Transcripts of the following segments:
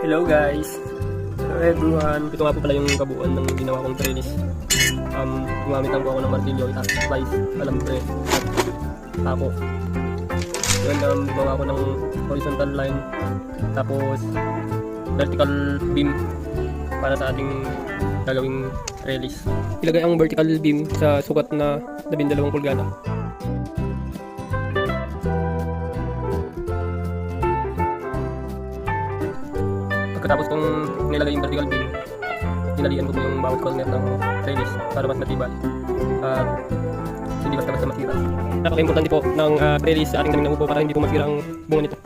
Hello guys! Hello everyone! Ito nga po pala yung kabuuan ng ginawa kong trellis. Gumamit lang po ako ng martilyo, splice, alambre, at tako. Yun, gumawa ko ng horizontal line, tapos vertical beam para sa ating gagawing trellis. Ilagay ang vertical beam sa sukat na 12 pulgada. Pagkatapos kong nilagay yung vertical beam, tinalian ko po yung bawat corner ng trellis para mas matibay at hindi basta-basta masira. Napaka-importante po ng trellis sa ating daming naupo para hindi po masira ang bunga nito.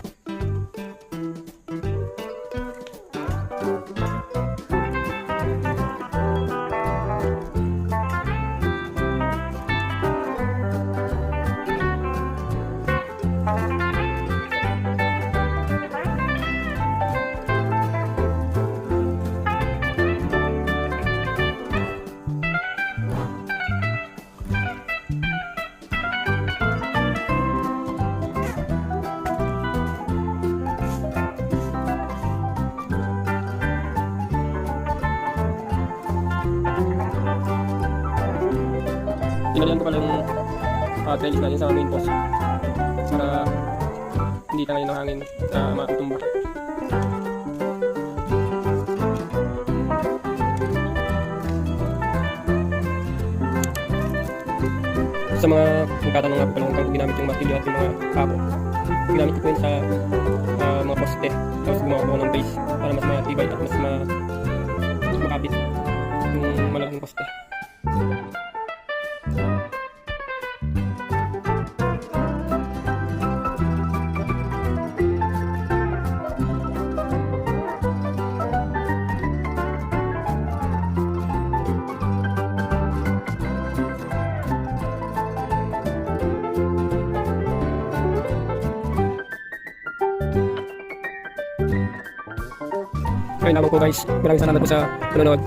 Tinalian ko pala yung trellis natin sa main post para hindi tayo ng hangin na matutumba. Sa mga magtatanong nga po pala kung ginamit yung martilyo at yung mga kako, ginamit ko po yun sa mga poste, tapos gumawa ko ng base para mas matibay at mas makapit yung malaking poste. Ayun lamang po guys, maraming salamat po sa panonood.